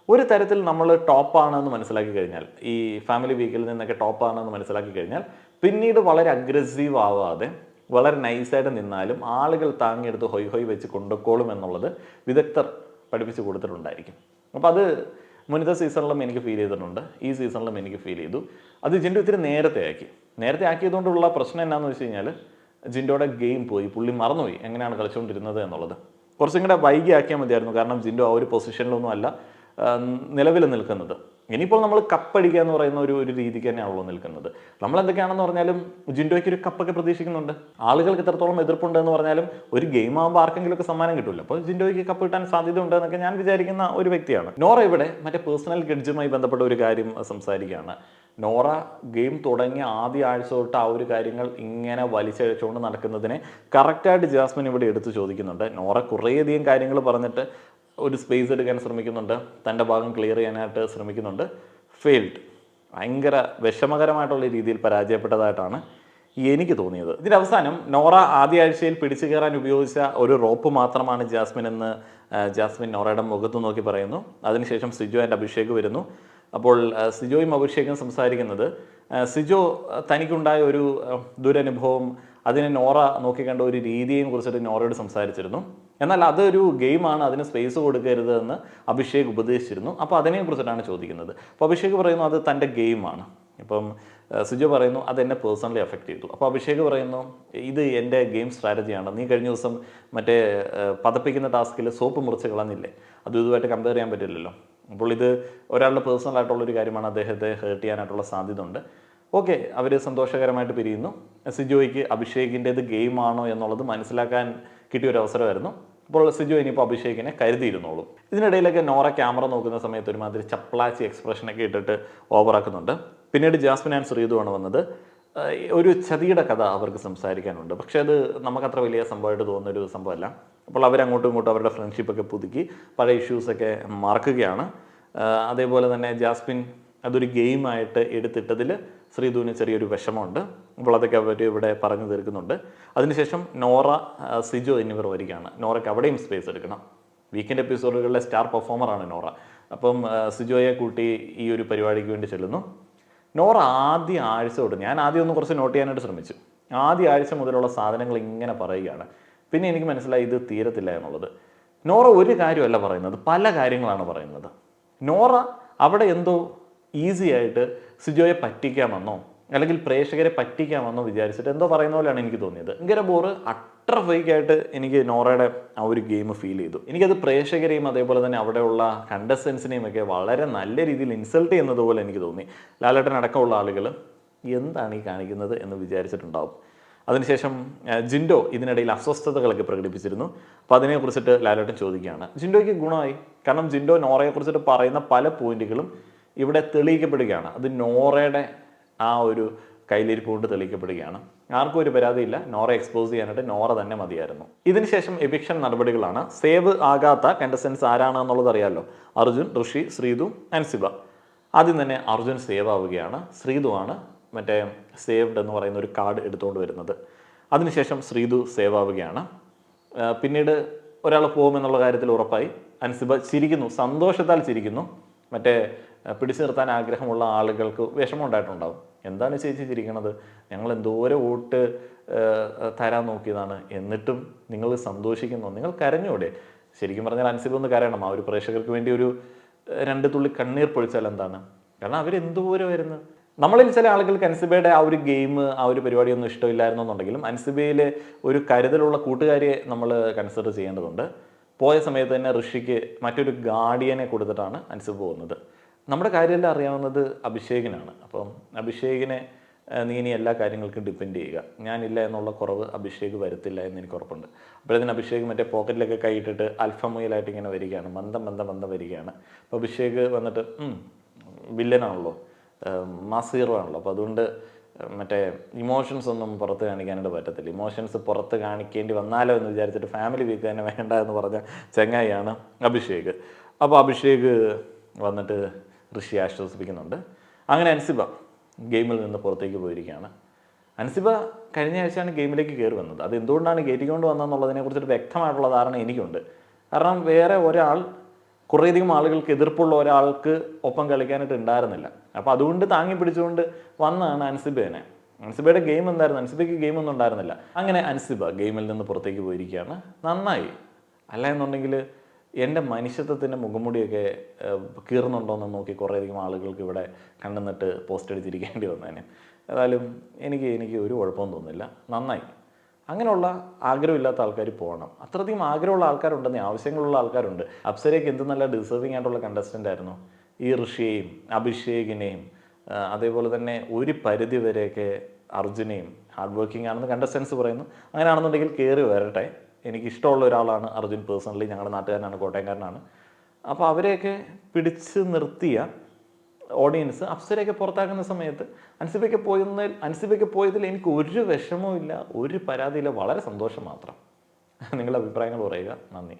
ഒരു തരത്തിൽ നമ്മൾ ടോപ്പാണെന്ന് മനസ്സിലാക്കി കഴിഞ്ഞാൽ, ഈ ഫാമിലി വീക്കിൽ നിന്നൊക്കെ ടോപ്പാണെന്ന് മനസ്സിലാക്കി കഴിഞ്ഞാൽ പിന്നീട് വളരെ അഗ്രസീവ് ആവാതെ വളരെ നൈസായിട്ട് നിന്നാലും ആളുകൾ താങ്ങിയെടുത്ത് ഹൊയ് വെച്ച് കൊണ്ടുപോയിക്കോളും എന്നുള്ളത് വിദഗ്ധർ പഠിപ്പിച്ച് കൊടുത്തിട്ടുണ്ടായിരിക്കും. അപ്പോൾ അത് മുന്നത്തെ സീസണിലും എനിക്ക് ഫീൽ ചെയ്തിട്ടുണ്ട്, ഈ സീസണിലും എനിക്ക് ഫീൽ ചെയ്തു. അത് ജിൻഡോ ഇത്തിരി നേരത്തെ ആക്കിയതുകൊണ്ടുള്ള പ്രശ്നം എന്താണെന്ന് വെച്ച് കഴിഞ്ഞാൽ ജിൻഡോയുടെ ഗെയിം പോയി, പുള്ളി മറന്നുപോയി എങ്ങനെയാണ് കളിച്ചുകൊണ്ടിരുന്നത് എന്നുള്ളത്. കുറച്ചും കൂടെ വൈകി ആക്കിയാൽ മതിയായിരുന്നു. കാരണം ജിൻഡോ ആ ഒരു പൊസിഷനിലൊന്നും അല്ല നിലവിൽ നിൽക്കുന്നത്. ഇനിയിപ്പോൾ നമ്മൾ കപ്പടിക്കുക എന്ന് പറയുന്ന ഒരു രീതിക്ക് തന്നെയാണല്ലോ നിൽക്കുന്നത്. നമ്മൾ എന്തൊക്കെയാണെന്ന് പറഞ്ഞാലും ജിൻഡോയ്ക്ക് ഒരു കപ്പൊക്കെ പ്രതീക്ഷിക്കുന്നുണ്ട്. ആളുകൾക്ക് എത്രത്തോളം എതിർപ്പുണ്ട് എന്ന് പറഞ്ഞാലും ഒരു ഗെയിം ആകുമ്പോൾ ആർക്കെങ്കിലുമൊക്കെ സമ്മാനം കിട്ടില്ല. അപ്പോൾ ജിൻഡോയ്ക്ക് കപ്പ് കിട്ടാൻ സാധ്യത ഉണ്ട് എന്നൊക്കെ ഞാൻ വിചാരിക്കുന്ന ഒരു വ്യക്തിയാണ്. നോറ ഇവിടെ മറ്റേ പേഴ്സണൽ ഗഡ്ജുമായി ബന്ധപ്പെട്ട ഒരു കാര്യം സംസാരിക്കുകയാണ്. നോറ ഗെയിം തുടങ്ങിയ ആദ്യ ആഴ്ച തൊട്ട് ആ ഒരു കാര്യങ്ങൾ ഇങ്ങനെ വലിച്ചഴിച്ചുകൊണ്ട് നടക്കുന്നതിനെ കറക്റ്റായിട്ട് ജാസ്മിൻ ഇവിടെ എടുത്തു ചോദിക്കുന്നുണ്ട്. നോറ കുറേയധികം കാര്യങ്ങൾ പറഞ്ഞിട്ട് ഒരു സ്പേസ് എടുക്കാൻ ശ്രമിക്കുന്നുണ്ട്, തൻ്റെ ഭാഗം ക്ലിയർ ചെയ്യാനായിട്ട് ശ്രമിക്കുന്നുണ്ട്. ഫെയിൽഡ്. ഭയങ്കര വിഷമകരമായിട്ടുള്ള രീതിയിൽ പരാജയപ്പെട്ടതായിട്ടാണ് എനിക്ക് തോന്നിയത്. ഇതിൻ്റെ അവസാനം നോറ ആദ്യ ആഴ്ചയിൽ പിടിച്ചു കയറാൻ ഉപയോഗിച്ച ഒരു റോപ്പ് മാത്രമാണ് ജാസ്മിൻ എന്ന് ജാസ്മിൻ നോറയുടെ മുഖത്ത് നോക്കി പറയുന്നു. അതിനുശേഷം സിജോ ആൻഡ് അഭിഷേക് വരുന്നു. അപ്പോൾ സിജോയും അഭിഷേകും സംസാരിക്കുന്നത് സിജോ തനിക്കുണ്ടായ ഒരു ദുരനുഭവം, അതിനെ നോറ നോക്കിക്കണ്ട ഒരു രീതിയെയും കുറിച്ചിട്ട് നോറയോട് സംസാരിച്ചിരുന്നു. എന്നാൽ അതൊരു ഗെയിമാണ്, അതിന് സ്പേസ് കൊടുക്കരുത് എന്ന് അഭിഷേക് ഉപദേശിച്ചിരുന്നു. അപ്പോൾ അതിനെ കുറിച്ചിട്ടാണ് ചോദിക്കുന്നത്. അപ്പോൾ അഭിഷേക് പറയുന്നു അത് തൻ്റെ ഗെയിമാണ്. ഇപ്പം സിജോ പറയുന്നു അത് എന്നെ പേഴ്സണലി എഫക്റ്റ് ചെയ്തു. അപ്പോൾ അഭിഷേക് പറയുന്നു ഇത് എൻ്റെ ഗെയിം സ്ട്രാറ്റജിയാണ്. നീ കഴിഞ്ഞ ദിവസം മറ്റേ പതപ്പിക്കുന്ന ടാസ്കിൽ സോപ്പ് മുറിച്ച് കളഞ്ഞില്ലേ, അതും ഇതുമായിട്ട് കമ്പയർ ചെയ്യാൻ പറ്റില്ലല്ലോ. അപ്പോൾ ഇത് ഒരാളുടെ പേഴ്സണൽ ആയിട്ടുള്ളൊരു കാര്യമാണ്, അദ്ദേഹത്തെ ഹേർട്ട് ചെയ്യാനായിട്ടുള്ള സാധ്യത ഉണ്ട്. ഓക്കെ, അവർ സന്തോഷകരമായിട്ട് പിരിയുന്നു. സിജോയ്ക്ക് അഭിഷേകിൻ്റേത് ഗെയിമാണോ എന്നുള്ളത് മനസ്സിലാക്കാൻ കിട്ടിയൊരു അവസരമായിരുന്നു. അപ്പോൾ സിജോ ഇനിയിപ്പോൾ അഭിഷേകിനെ കരുതിയിരുന്നോളും. ഇതിനിടയിലൊക്കെ നോറ ക്യാമറ നോക്കുന്ന സമയത്ത് ഒരുമാതിരി ചപ്ലാച്ചി എക്സ്പ്രഷനൊക്കെ ഇട്ടിട്ട് ഓവറാക്കുന്നുണ്ട്. പിന്നീട് ജാസ്മിൻ ആൻഡ് ശ്രീതുവാണ് വന്നത്. ഒരു ചതിയുടെ കഥ അവർക്ക് സംസാരിക്കാനുണ്ട്. പക്ഷേ അത് നമുക്കത്ര വലിയ സംഭവമായിട്ട് തോന്നുന്നൊരു സംഭവമല്ല. അപ്പോൾ അവരങ്ങോട്ടും ഇങ്ങോട്ടും അവരുടെ ഫ്രണ്ട്ഷിപ്പൊക്കെ പുതുക്കി പഴയ ഇഷ്യൂസൊക്കെ മറക്കുകയാണ്. അതേപോലെ തന്നെ ജാസ്മിൻ അതൊരു ഗെയിമായിട്ട് എടുത്തിട്ടതിൽ ശ്രീധുവിന് ചെറിയൊരു വിഷമമുണ്ട്. അപ്പോൾ അതൊക്കെ അവർ ഇവിടെ പറഞ്ഞു തീർക്കുന്നുണ്ട്. അതിനുശേഷം നോറ, സിജോ എന്നിവർ വരികയാണ്. നോറയ്ക്ക് അവിടെയും സ്പേസ് എടുക്കണം. വീക്കെൻഡ് എപ്പിസോഡുകളിലെ സ്റ്റാർ പെർഫോമറാണ് നോറ. അപ്പം സിജോയെ കൂട്ടി ഈ ഒരു പരിപാടിക്ക് വേണ്ടി ചെല്ലുന്നു. നോറ ആദ്യ ആഴ്ച തൊട്ട്, ഞാൻ ആദ്യം ഒന്ന് കുറച്ച് നോട്ട് ചെയ്യാനായിട്ട് ശ്രമിച്ചു, ആദ്യ ആഴ്ച മുതലുള്ള സാധനങ്ങൾ ഇങ്ങനെ പറയുകയാണ്. പിന്നെ എനിക്ക് മനസ്സിലായി ഇത് തീരത്തില്ല എന്നുള്ളത്. നോറ ഒരു കാര്യമല്ല പറയുന്നത്, പല കാര്യങ്ങളാണ് പറയുന്നത്. നോറ അവിടെ എന്തോ ഈസി ആയിട്ട് സിജോയെ പറ്റിക്കാമെന്നോ അല്ലെങ്കിൽ പ്രേക്ഷകരെ പറ്റിക്കാമെന്നോ വിചാരിച്ചിട്ട് എന്തോ പറയുന്ന പോലെയാണ് എനിക്ക് തോന്നിയത്. ഭയങ്കര ബോറ്, അട്ടർ ഫേക്കായിട്ട് എനിക്ക് നോറയുടെ ആ ഒരു ഗെയിം ഫീൽ ചെയ്തു. എനിക്കത് പ്രേക്ഷകരെയും അതേപോലെ തന്നെ അവിടെയുള്ള കണ്ടസ്റ്റൻസിനെയും ഒക്കെ വളരെ നല്ല രീതിയിൽ ഇൻസൾട്ട് ചെയ്യുന്നത് പോലെ എനിക്ക് തോന്നി. ലാലേട്ടൻ അടക്കമുള്ള ആളുകൾ എന്താണ് ഈ കാണിക്കുന്നത് എന്ന് വിചാരിച്ചിട്ടുണ്ടാവും. അതിനുശേഷം ജിൻഡോ ഇതിനിടയിൽ അസ്വസ്ഥതകളൊക്കെ പ്രകടിപ്പിച്ചിരുന്നു. അപ്പോൾ അതിനെക്കുറിച്ചിട്ട് ലാലേട്ടൻ ചോദിക്കുകയാണ്. ജിൻഡോയ്ക്ക് ഗുണമായി. കാരണം ജിൻഡോ നോറയെക്കുറിച്ചിട്ട് പറയുന്ന പല പോയിന്റുകളും ഇവിടെ തെളിയിക്കപ്പെടുകയാണ്. അത് നോറയുടെ ആ ഒരു കയ്യിലിരിപ്പ് കൊണ്ട് തെളിയിക്കപ്പെടുകയാണ്. ആർക്കും ഒരു പരാതിയില്ല. നോറ എക്സ്പോസ് ചെയ്യാനായിട്ട് നോറ തന്നെ മതിയായിരുന്നു. ഇതിനുശേഷം എവിക്ഷൻ നടപടികളാണ്. സേവ് ആകാത്ത കണ്ടസ്റ്റൻസ് ആരാണ് എന്നുള്ളത് അറിയാമല്ലോ. അർജുൻ, ഋഷി, ശ്രീതു, അൻസിബ. ആദ്യം തന്നെ അർജുൻ സേവ് ആവുകയാണ്. ശ്രീതുവാണ് മറ്റേ സേവ്ഡ് എന്ന് പറയുന്ന ഒരു കാർഡ് എടുത്തുകൊണ്ട് വരുന്നത്. അതിനുശേഷം ശ്രീതു സേവ് ആവുകയാണ്. പിന്നീട് ഒരാൾ പോകുമെന്നുള്ള കാര്യത്തിൽ ഉറപ്പായി. അൻസിബ ചിരിക്കുന്നു, സന്തോഷത്താൽ ചിരിക്കുന്നു. മറ്റേ പിടിച്ചു നിർത്താൻ ആഗ്രഹമുള്ള ആളുകൾക്ക് വിഷമം ഉണ്ടായിട്ടുണ്ടാവും. എന്താണ് ചേച്ചി ചിരിക്കണത്? ഞങ്ങൾ എന്തോരം വോട്ട് തരാൻ നോക്കിയതാണ്, എന്നിട്ടും നിങ്ങൾ സന്തോഷിക്കുന്നു, നിങ്ങൾ കരഞ്ഞൂടെ? ശരിക്കും പറഞ്ഞാൽ അൻസിബ ഒന്ന് കരയണം. ആ ഒരു പ്രേക്ഷകർക്ക് വേണ്ടി ഒരു 2 തുള്ളി കണ്ണീർ പൊഴിച്ചാൽ എന്താണ്? കാരണം അവരെന്തോരം വരുന്നത്. നമ്മളിൽ ചില ആളുകൾക്ക് അൻസിബയുടെ ആ ഒരു ഗെയിം, ആ ഒരു പരിപാടിയൊന്നും ഇഷ്ടമില്ലായിരുന്നു എന്നുണ്ടെങ്കിലും അൻസിബയിലെ ഒരു കരുതലുള്ള കൂട്ടുകാരിയെ നമ്മൾ കൺസിഡർ ചെയ്യേണ്ടതുണ്ട്. പോയ സമയത്ത് തന്നെ ഋഷിക്ക് മറ്റൊരു ഗാർഡിയനെ കൊടുത്തിട്ടാണ് അൻസിബ പോകുന്നത്. നമ്മുടെ കാര്യമെല്ലാം അറിയാവുന്നത് അഭിഷേകിനാണ്. അപ്പം അഭിഷേകിനെ നീ ഇനി എല്ലാ കാര്യങ്ങൾക്കും ഡിപ്പെൻഡ് ചെയ്യുക. ഞാനില്ല എന്നുള്ള കുറവ് അഭിഷേക് വരുത്തില്ല എന്ന് എനിക്ക് ഉറപ്പുണ്ട്. അപ്പോഴത്തേന് അഭിഷേക് മറ്റേ പോക്കറ്റിലൊക്കെ കൈയിട്ടിട്ട് അൽഫമയിലായിട്ട് ഇങ്ങനെ വരികയാണ്, മന്ദം വരികയാണ്. അപ്പോൾ അഭിഷേക് വന്നിട്ട് വില്ലനാണല്ലോ, മാസ് ഹീറോ ആണല്ലോ, അപ്പോൾ അതുകൊണ്ട് മറ്റേ ഇമോഷൻസ് ഒന്നും പുറത്ത് കാണിക്കാനായിട്ട് പറ്റത്തില്ല. ഇമോഷൻസ് പുറത്ത് കാണിക്കേണ്ടി വന്നാലോ എന്ന് വിചാരിച്ചിട്ട് ഫാമിലി വീക്ക് തന്നെ വേണ്ട എന്ന് പറഞ്ഞ ചങ്ങായിയാണ് അഭിഷേക്. അപ്പോൾ അഭിഷേക് വന്നിട്ട് ഋഷിയെ ആശ്വസിപ്പിക്കുന്നുണ്ട്. അങ്ങനെ അൻസിബ ഗെയിമിൽ നിന്ന് പുറത്തേക്ക് പോയിരിക്കുകയാണ്. അൻസിബ കഴിഞ്ഞ ആഴ്ചയാണ് ഗെയിമിലേക്ക് കയറി വന്നത്. അത് എന്തുകൊണ്ടാണ് കയറ്റിക്കൊണ്ട് വന്നതെന്നുള്ളതിനെ കുറിച്ചൊരു വ്യക്തമായിട്ടുള്ള ധാരണ എനിക്കുണ്ട്. കാരണം വേറെ ഒരാൾ, കുറേയധികം ആളുകൾക്ക് എതിർപ്പുള്ള ഒരാൾക്ക് ഒപ്പം കളിക്കാനായിട്ട് ഉണ്ടായിരുന്നില്ല. അപ്പോൾ അതുകൊണ്ട് താങ്ങി പിടിച്ചുകൊണ്ട് വന്നതാണ് അൻസിബേനെ. അൻസിബയുടെ ഗെയിം എന്തായിരുന്നു? അൻസിബയ്ക്ക് ഗെയിമൊന്നും ഉണ്ടായിരുന്നില്ല. അങ്ങനെ അൻസിബ ഗെയിമിൽ നിന്ന് പുറത്തേക്ക് പോയിരിക്കുകയാണ്. നന്നായി. അല്ല എന്നുണ്ടെങ്കിൽ എൻ്റെ മനുഷ്യത്വത്തിൻ്റെ മുഖംമൂടിയൊക്കെ കീറുന്നുണ്ടോയെന്ന് നോക്കി കുറേയധികം ആളുകൾക്ക് ഇവിടെ കണ്ടുനിന്നിട്ട് പോസ്റ്റ് അടിച്ചിരിക്കേണ്ടി വന്നതിന്. ഏതായാലും എനിക്ക് ഒരു കുഴപ്പവും തോന്നുന്നില്ല. നന്നായി. അങ്ങനെയുള്ള ആഗ്രഹമില്ലാത്ത ആൾക്കാർ പോകണം. അത്രയധികം ആഗ്രഹമുള്ള ആൾക്കാരുണ്ടെന്നേ, ആവശ്യങ്ങളുള്ള ആൾക്കാരുണ്ട്. അപ്സരയ്ക്ക് എന്ത് നല്ല ഡിസേർവിംഗ് ആയിട്ടുള്ള കണ്ടസ്റ്റൻ്റ് ആയിരുന്നു. ഈ ഋഷിയെയും അഭിഷേകിനെയും അതേപോലെ തന്നെ ഒരു പരിധി വരെയൊക്കെ അർജുനെയും ഹാർഡ് വർക്കിംഗ് ആണെന്ന് കണ്ടസ്റ്റൻസ് പറയുന്നു. അങ്ങനെയാണെന്നുണ്ടെങ്കിൽ കയറി വരട്ടെ. എനിക്കിഷ്ടമുള്ള ഒരാളാണ് അർജുൻ. പേഴ്സണലി ഞങ്ങളുടെ നാട്ടുകാരനാണ്, കോട്ടയംകാരനാണ്. അപ്പോൾ അവരെയൊക്കെ പിടിച്ച് നിർത്തിയ ഓഡിയൻസ് അപ്സരയൊക്കെ പുറത്താക്കുന്ന സമയത്ത് അൻസിബയ്ക്ക് പോയതിൽ എനിക്ക് ഒരു വിഷമവും ഇല്ല, ഒരു പരാതിയില്ല, വളരെ സന്തോഷം മാത്രം. നിങ്ങളുടെ അഭിപ്രായങ്ങൾ പറയുക. നന്ദി.